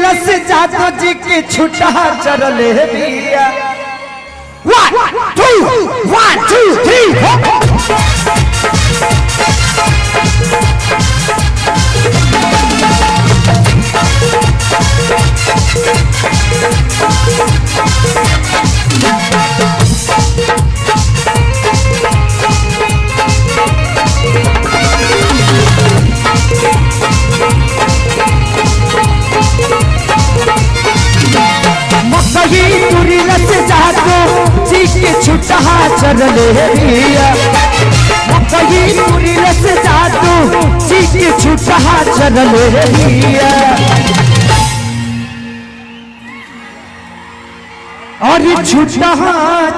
रस जादो जी के छुटा चरले बिया 1 2 3 तुरी रस जादो जी के छुटा चरले बिया तुरी रस जादो जी के छुटा चरले बिया और छुटा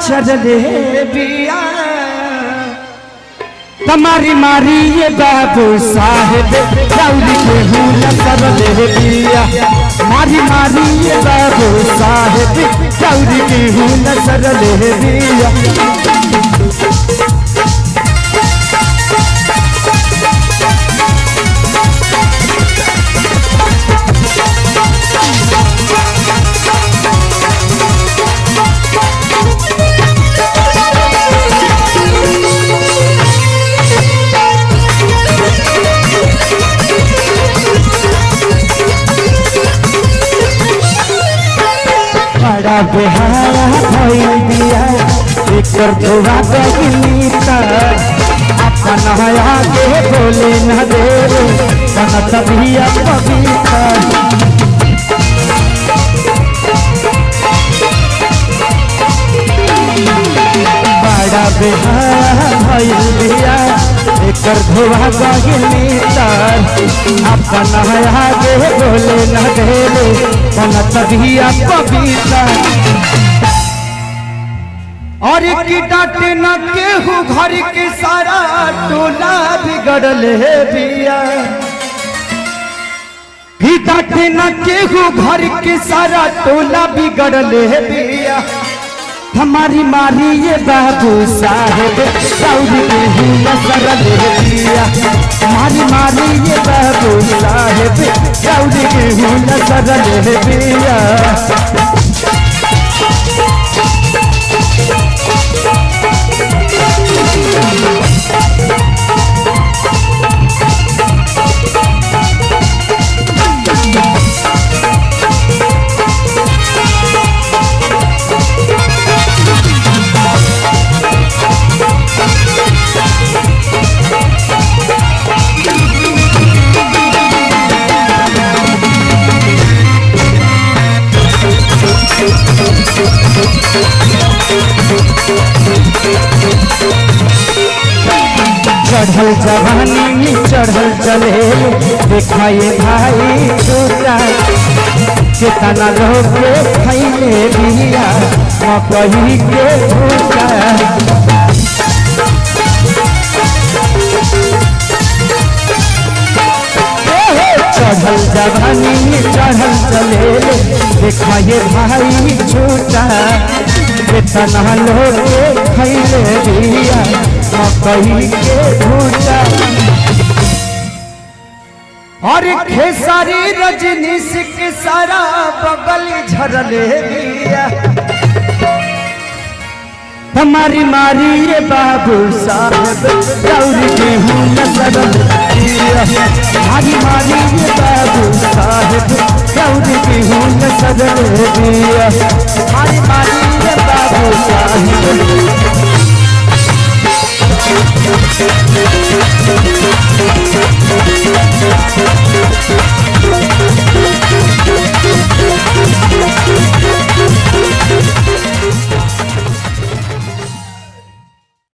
चरले बिया तुम्हारी मारी ये बाबू साहेब दौड़ी के हुल करले बिया मारी मारी ये बाबू साहेब दौड़ी के हुल करले बिया बड़ा बेहाया भइल बिया एकर धोवा गइनीता अपन आगे बोले न दे बनत बिया पविता बड़ा बेहाया भइल बिया एकर धोवा गइनीता अपन आगे बोले न दे बनत बिया पविता और की डांटे न केहू घर के सारा टोला बिगड़ल है बिया ही डांटे न केहू घर के सारा टोला बिगड़ल है बिया हमारी मारी ये बाबू साहेब दौड़ी के हुल करले बिया हमारी मारी ये बाबू साहेब दौड़ी के हुल करले बिया चढ़ल जवानी में चढ़ल चले देखाए भाई छोटा कितना लोग के खैले बिया मकई के भूटा चढ़ल जवानी में चढ़ल चले देखाए भाई छोटा कितना लोग के खैले बिया मकई के भूटा और खेसारी रजनीश के सारा बगल झरले बिया हमारी मारी ये बाबू साहब दौड़ी के हुल करले बिया हमारी मारी ये बाबू साहब दौड़ी के हुल करले बिया हमारी मारी ये बाबू साहब